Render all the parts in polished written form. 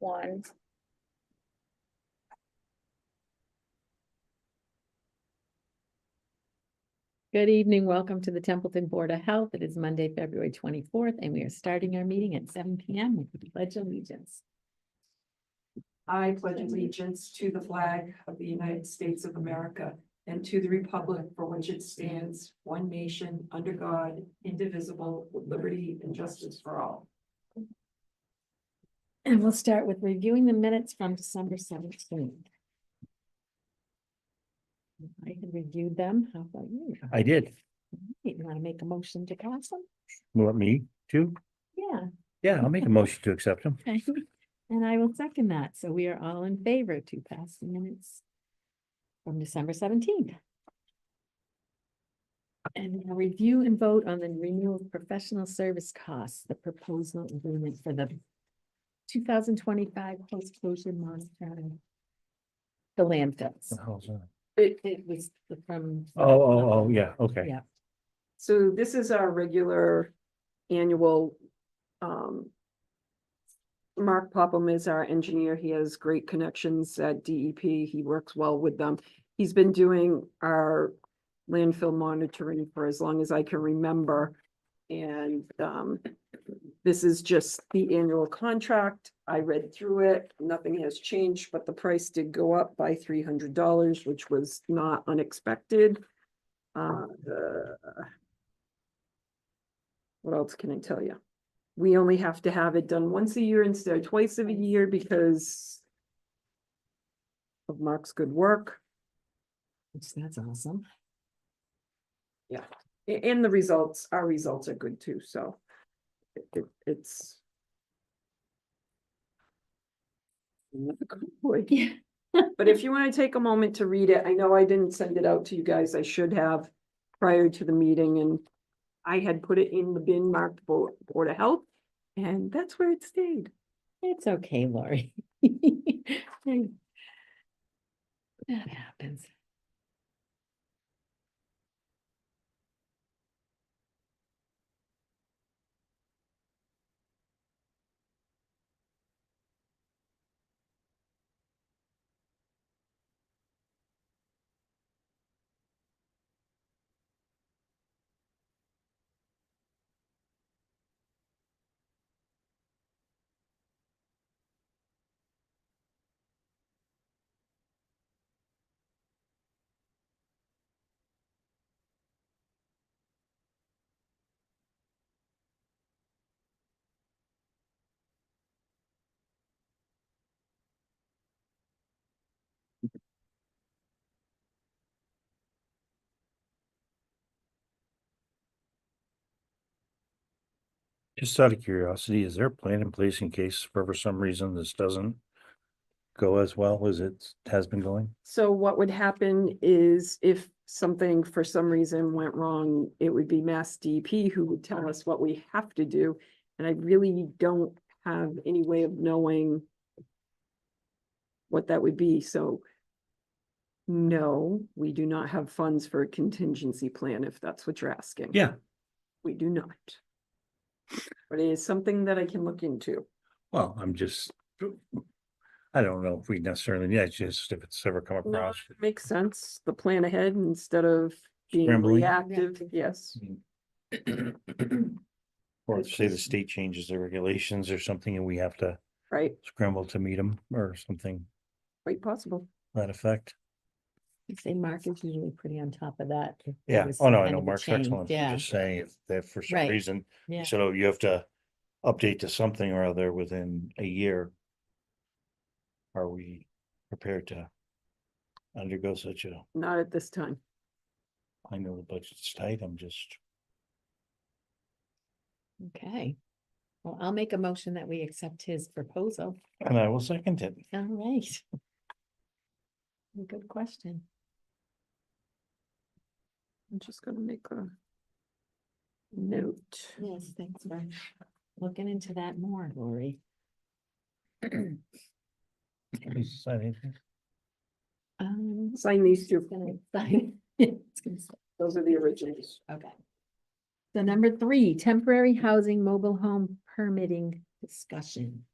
one. Good evening. Welcome to the Templeton Board of Health. It is Monday, February 24th, and we are starting our meeting at 7 p.m. with the Pledge of Allegiance. I pledge allegiance to the flag of the United States of America and to the republic for which it stands, one nation, under God, indivisible, with liberty and justice for all. And we'll start with reviewing the minutes from December 17th. I had reviewed them. How about you? I did. You want to make a motion to pass them? You want me to? Yeah. Yeah, I'll make a motion to accept them. Okay. And I will second that. So we are all in favor to pass the minutes from December 17th. And we'll review and vote on the renewal of professional service costs, the proposal agreement for the 2025 post-closure monitoring. The landfills. It was from. Oh, yeah, okay. Yeah. So this is our regular annual, Mark Popham is our engineer. He has great connections at DEP. He works well with them. He's been doing our landfill monitoring for as long as I can remember. And this is just the annual contract. I read through it. Nothing has changed, but the price did go up by $300, which was not unexpected. What else can I tell you? We only have to have it done once a year instead of twice a year because of Mark's good work. That's awesome. Yeah. And the results, our results are good too, so it's. Yeah. But if you want to take a moment to read it, I know I didn't send it out to you guys. I should have prior to the meeting, and I had put it in the bin marked Board of Health, and that's where it stayed. It's okay, Lori. That happens. Just out of curiosity, is there a plan in place in case for some reason this doesn't go as well as it has been going? So what would happen is if something for some reason went wrong, it would be Mass DEP who would tell us what we have to do. And I really don't have any way of knowing what that would be. So no, we do not have funds for a contingency plan, if that's what you're asking. Yeah. We do not. But it is something that I can look into. Well, I don't know if we necessarily, yeah, it's just if it's ever come No, across. it makes sense. The plan ahead instead of being Scrambling. reactive. Yes. Or say the state changes their regulations or something and we have to Right. scramble to meet them or something Quite possible. to that effect. I say Mark is usually pretty on top of that. if there Yeah. was Oh, no, I kind know of a Mark's change. excellent. I'm Yeah, just saying if that for some Right. reason, yeah. so you have to update to something or other within a year. Are we prepared to undergo such a, Not at this time. I know the budget's tight, I'm just, Okay. Well, I'll make a motion that we accept his proposal. and I will second it. All right. Good question. I'm just gonna make a note. Yes, thanks for looking into that more, Lori. Sign anything? Sign these two. Gonna sign. It's gonna say- Those are the originals. Okay. So number 3, temporary housing mobile home permitting discussion.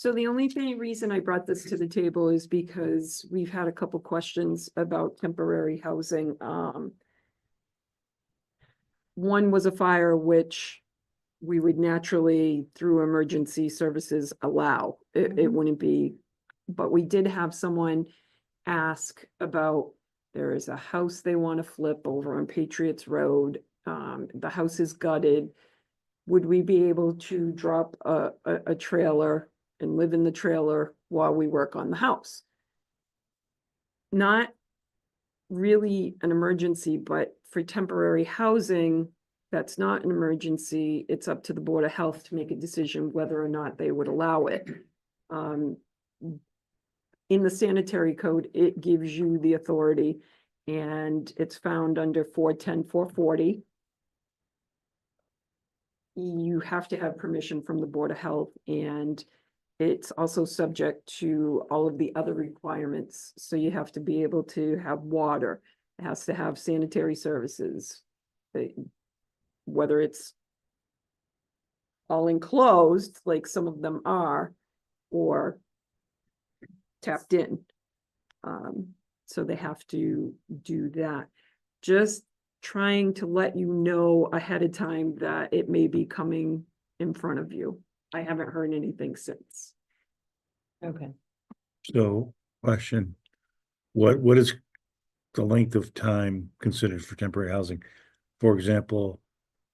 So the only reason I brought this to the table is because we've had a couple questions about temporary housing. One was a fire which we would naturally, through emergency services, allow. It Mhm. wouldn't be, but we did have someone ask about, there is a house they want to flip over on Patriots Road. The house is gutted. Would we be able to drop a trailer and live in the trailer while we work on the house? Not really an emergency, but for temporary housing, that's not an emergency. It's up to the Board of Health to make a decision whether or not they would allow it. In the sanitary code, it gives you the authority, and it's found under 410, 440. You have to have permission from the Board of Health, and it's also subject to all of the other requirements. So you have to be able to have water, it has to have sanitary services. Whether it's all enclosed, like some of them are, or tapped in. So they have to do that. Just trying to let you know ahead of time that it may be coming in front of you. I haven't heard anything since. Okay. So, question, what is the length of time considered for temporary housing? For example,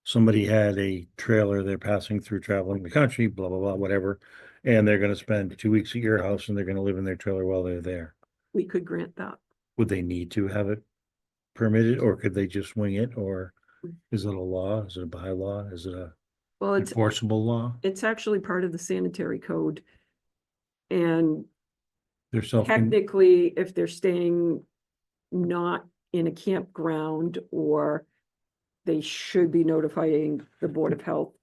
somebody had a trailer, they're passing through, traveling the country, blah, blah, blah, whatever, and they're gonna spend 2 weeks at your house and they're gonna live in their trailer while they're there. We could grant that. Would they need to have it permitted, or could they just wing it, or is it a law? Is it a bylaw? Is it a Well, it's enforceable law? actually part of the sanitary code. And They're self, technically, if they're staying not in a campground, or they should be notifying the Board of Health.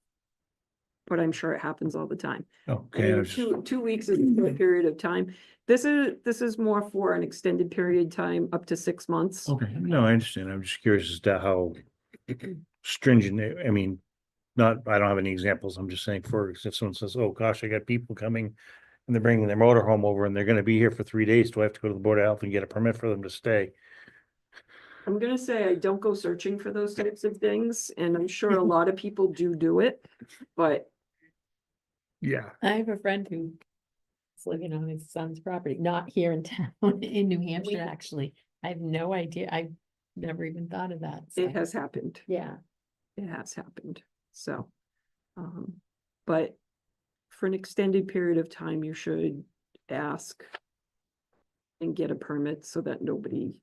But I'm sure it happens all the time. I okay, I mean, was just- 2 weeks is a short period of time. This is more for an extended period of time, up to 6 months. okay, no, I understand. I'm just curious as to how stringent, I mean, not, I don't have any examples. I'm just saying, for if someone says, oh gosh, I got people coming and they're bringing their motorhome over and they're gonna be here for 3 days, do I have to go to the Board of Health and get a permit for them to stay? I'm gonna say I don't go searching for those types of things, and I'm sure a lot of people do it, but Yeah. I have a friend who is living on his son's property, not here in town, in New Hampshire, actually. I have no idea. I've never even thought of that. so, it has happened. Yeah. It has happened, so. But for an extended period of time, you should ask and get a permit so that nobody,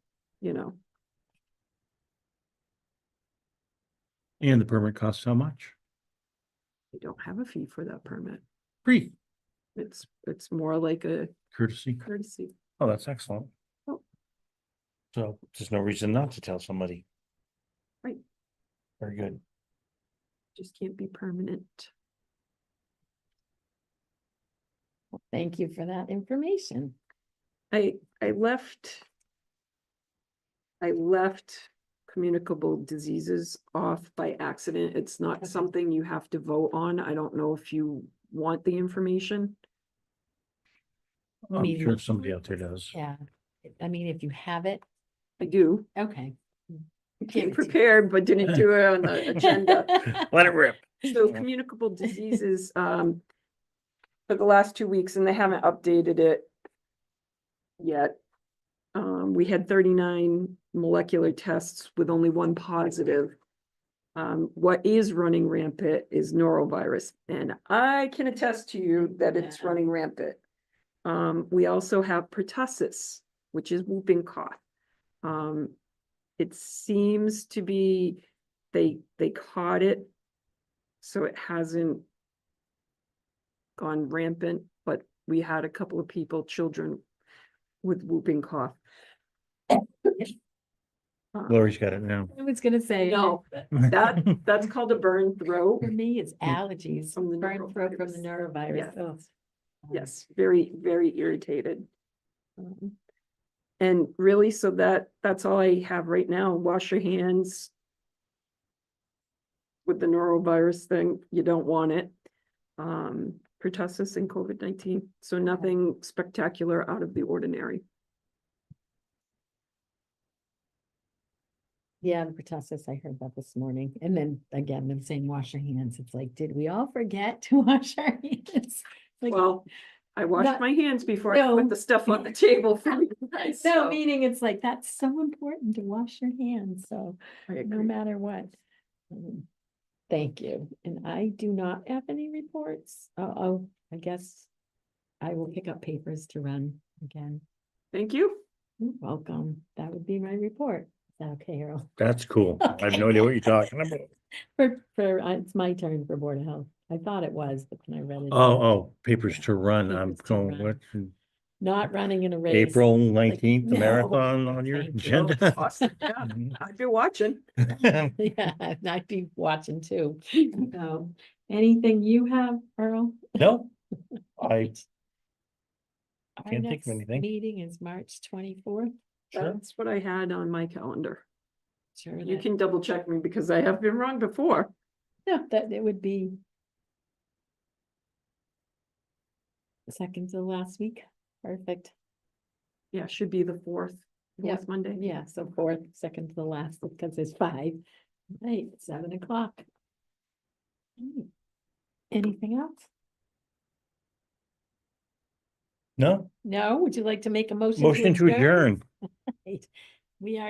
And the permit costs how much? they don't have a fee for that permit. Free It's more like a courtesy. courtesy. Oh, that's excellent. Oh. So there's no reason not to tell somebody. Right. Very good. Just can't be permanent. Well, thank you for that information. I left communicable diseases off by accident. It's not Okay. something you have to vote on. I don't know if you want the information. I'm mean- sure somebody out there does. Yeah. I mean, if you have it, I do. okay. Came prepared, but didn't do it on the agenda. Let it rip. So communicable diseases, for the last 2 weeks, and they haven't updated it yet. We had 39 molecular tests with only one positive. What is running rampant is norovirus, and I can attest to you that it's Yeah. running rampant. We also have pertussis, which is whooping cough. It seems to be, they caught it, so it hasn't gone rampant, but we had a couple of people, children with whooping cough. Lori's got it now. I was gonna say. No. That's called a burn throat. For me, it's allergies, From the burn throat from the norovirus. norovirus. Yeah. Oh. Yes, very, very irritated. And really, so that's all I have right now. Wash your hands with the norovirus thing. You don't want it. pertussis and COVID-19. So nothing spectacular out of the ordinary. Yeah, the pertussis, I heard that this morning. And then again, them saying wash your hands. It's like, did we all forget to wash our hands? Like, Well, I washed Not- my hands before I No. put the stuff on the table for you guys. no, so meaning it's like, that's so important to wash your hands. So I no agree. matter what. Thank you. And I do not have any reports. Oh, I guess I will pick up papers to run again. Thank you. You're welcome. That would be my report. Is that okay, Earl? That's cool. I have no idea what you're talking about. It's my turn for Board of Health. I thought it was, but then I read it. Oh, papers to run. I'm Papers to going, run. what, Not running in a race. April 19th, the no, marathon on your thank you. agenda? Awesome. Yeah, I'd be watching. Yeah, I'd be watching too. So, anything you have, Earl? No, I Our can't think next of anything. meeting is March 24th. Sure. That's what I had on my calendar. Sure. You that- can double check me because I have been wrong before. No, that it would be. Second to last week. Perfect. Yeah, should be the fourth Yep. Monday. Yeah, so fourth, second to the last, because it's 5. Right, 7 o'clock. Anything else? No, No, would you like to make a motion? motion to adjourn. Right. We are